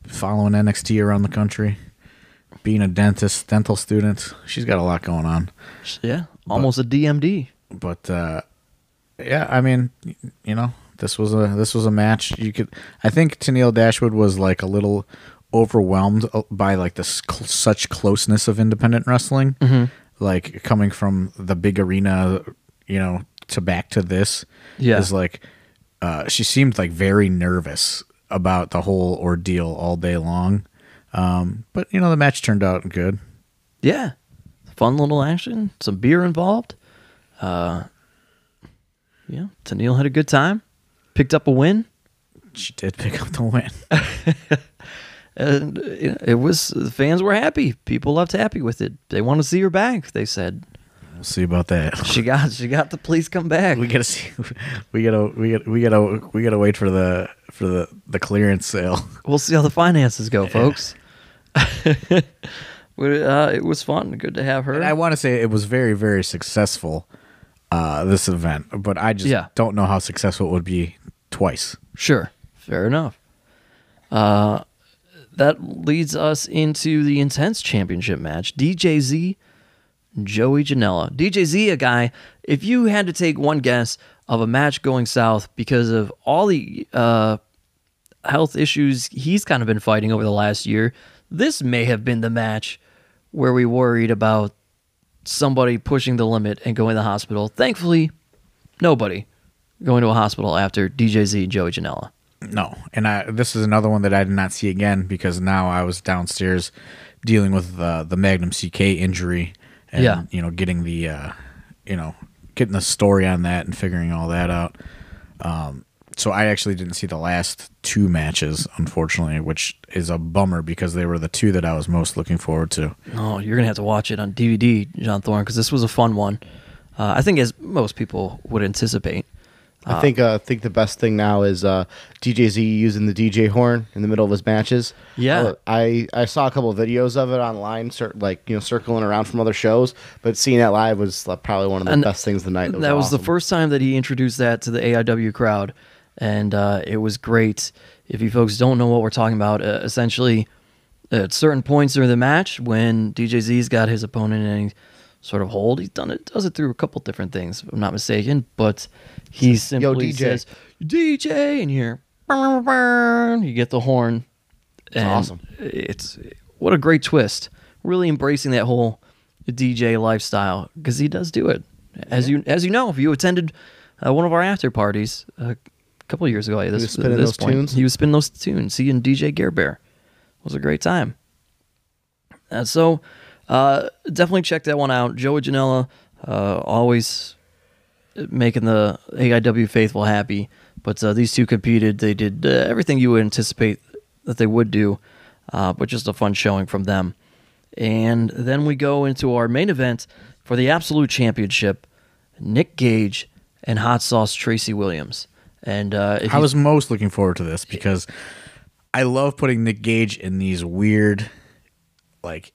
Following NXT around the country, being a dental student. She's got a lot going on. Yeah, almost a DMD. But yeah, I mean, you know, this was a match. I think Tenille Dashwood was like a little overwhelmed by like such closeness of independent wrestling, like coming from the big arena, you know, to back to this. Yeah, is like she seemed like very nervous about the whole ordeal all day long. But you know, the match turned out good. Yeah, fun little action, some beer involved. Yeah, Tenille had a good time, picked up a win. She did pick up the win. And it was, the fans were happy. People left happy with it. They want to see her back, they said. We'll see about that. She got the please come back. We gotta see. We gotta wait for the clearance sale. We'll see how the finances go, folks. It was fun. Good to have her. And I want to say it was very, very successful. This event, but I just don't know how successful it would be twice. Sure, fair enough. That leads us into the Intense Championship match. DJZ, Joey Janela. DJZ, a guy, if you had to take one guess of a match going south because of all the health issues he's kind of been fighting over the last year, this may have been the match where we worried about somebody pushing the limit and going to the hospital. Thankfully, nobody going to a hospital after DJZ, Joey Janela. No, and this is another one that I did not see again because now I was downstairs dealing with the Magnum CK injury and you know, getting the getting the story on that and figuring all that out. So I actually didn't see the last two matches, unfortunately, which is a bummer because they were the two that I was most looking forward to. Oh, you're gonna have to watch it on DVD, John Thorne, because this was a fun one. I think, as most people would anticipate. I think the best thing now is DJZ using the DJ horn in the middle of his matches. Yeah, I saw a couple of videos of it online, circling around from other shows. But seeing that live was probably one of the best things of the night. That was awesome. The first time that he introduced that to the AIW crowd, and it was great. If you folks don't know what we're talking about, essentially, at certain points during the match, when DJZ's got his opponent in any sort of hold, does it through a couple different things, if I'm not mistaken, but he simply says, DJ, and you hear, you get the horn. And awesome. It's what a great twist. Really embracing that whole DJ lifestyle, because he does do it. As you know, if you attended one of our after parties a couple of years ago, he was spinning those tunes. He was spinning those tunes. He and DJ Gare Bear. It was a great time. So definitely check that one out. Joey Janela, always making the AIW faithful happy. But these two competed. They did everything you would anticipate that they would do, but just a fun showing from them. And then we go into our main event for the Absolute Championship, Nick Gage and Hot Sauce Tracy Williams. And I was most looking forward to this because I love putting Nick Gage in these weird, like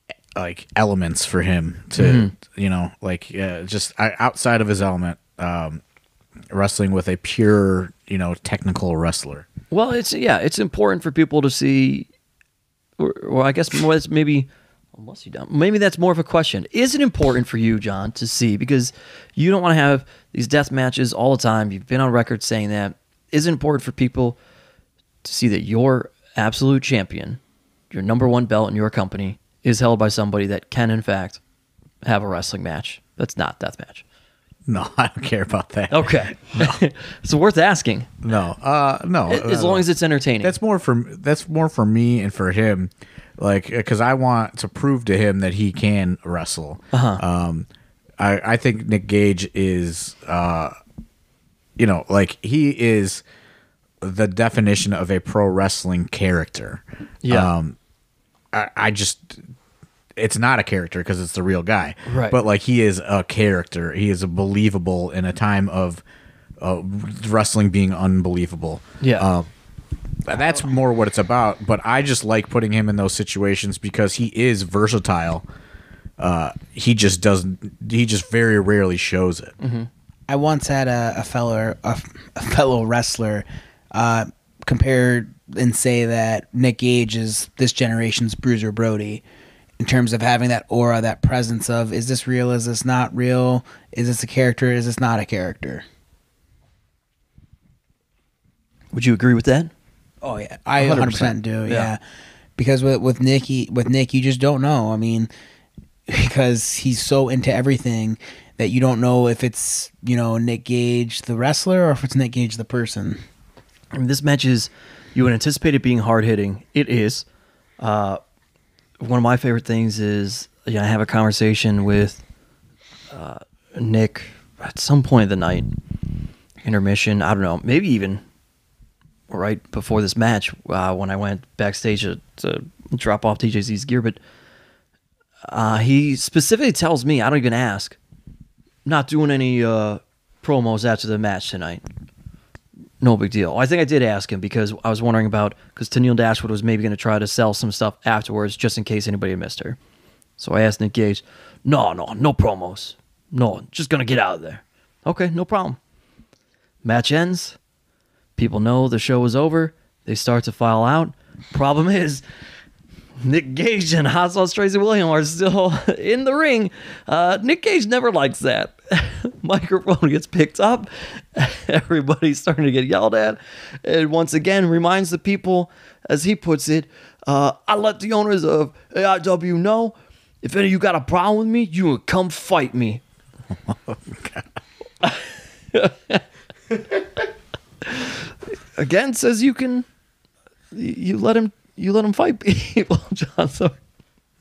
elements for him to, just outside of his element, wrestling with a pure, technical wrestler. Well, it's important for people to see or I guess more, maybe that's more of a question. Is it important for you, John, to see, because you don't want to have these death matches all the time? You've been on record saying that. Is it important for people to see that your absolute champion, your number one belt in your company, is held by somebody that can, in fact, have a wrestling match that's not death match? No, I don't care about that. Okay. No. It's worth asking. No. As long as it's entertaining. That's more for me and for him, like, because I want to prove to him that he can wrestle. I think Nick Gage is, like, he is the definition of a pro wrestling character. Yeah. I just, it's not a character because it's the real guy. Right. But, like, he is a character. He is a believable in a time of wrestling being unbelievable. Yeah. That's more what it's about. But I just like putting him in those situations because he is versatile. He just very rarely shows it. Mm-hmm. I once had a fellow wrestler compare and say that Nick Gage is this generation's Bruiser Brody in terms of having that aura, that presence of, is this real, is this not real, is this a character, is this not a character? Would you agree with that? Oh yeah, I 100% do. Yeah, because with Nick, you just don't know. I mean, because he's so into everything that you don't know if it's Nick Gage the wrestler or if it's Nick Gage the person. I mean, this match is, you would anticipate it being hard hitting. It is. One of my favorite things is, I have a conversation with Nick at some point of the night, intermission. I don't know, maybe even right before this match when I went backstage to drop off TJC's gear. But he specifically tells me, I don't even ask, not doing any promos after the match tonight. No big deal. I think I did ask him because I was wondering about, because Tenille Dashwood was maybe going to try to sell some stuff afterwards just in case anybody missed her. So I asked Nick Gage, no promos. No, just going to get out of there. Okay, no problem. Match ends. People know the show is over. They start to file out. Problem is, Nick Gage and Hot Sauce Tracy Williams are still in the ring. Nick Gage never likes that. Microphone gets picked up. Everybody's starting to get yelled at. And once again, reminds the people, as he puts it, I let the owners of AIW know, if any of you got a problem with me, you would come fight me. Again, says you let him fight people, John. So.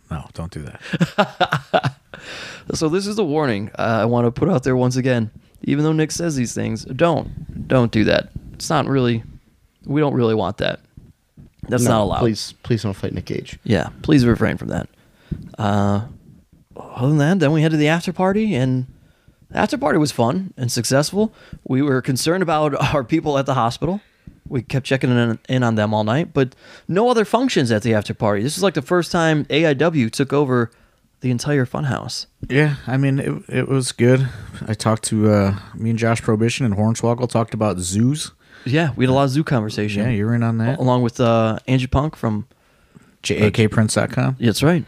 No, don't do that. So this is a warning I want to put out there once again. Even though Nick says these things, don't do that. It's not really, we don't really want that. That's not allowed. Please don't fight Nick Gage. Yeah, please refrain from that. Other than that, then we head to the after party, and the after party was fun and successful. We were concerned about our people at the hospital. We kept checking in on them all night, but no other functions at the after party. This is like the first time AIW took over the entire funhouse. Yeah, I mean, it was good. I talked to me and Josh Prohibition and Hornswoggle talked about zoos. Yeah, we had a lot of zoo conversation. Yeah, you were in on that. Along with Angie Punk from JAKPrince.com. Yeah, that's right.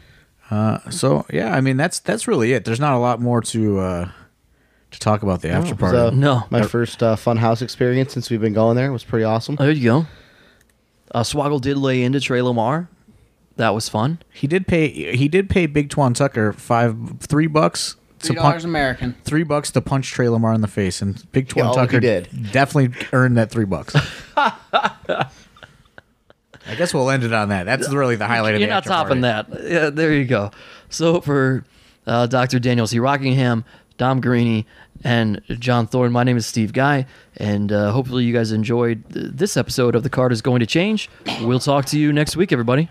So, yeah, I mean, that's really it. There's not a lot more to talk about the after party. My first funhouse experience since we've been going there. It was pretty awesome. Oh, there you go. Swoggle did lay into Trey Lamar. That was fun. He did pay Big Twan Tucker $3 $3 American. $3 to punch Trey Lamar in the face, and Big Twan Tucker definitely earned that $3. I guess we'll end it on that. That's really the highlight of the after party. You're not topping that. Yeah, there you go. So for Dr. Daniel C. Rockingham, Dom Guarini, and John Thorne, my name is Steve Guy, and hopefully you guys enjoyed this episode of The Card is Going to Change. We'll talk to you next week, everybody.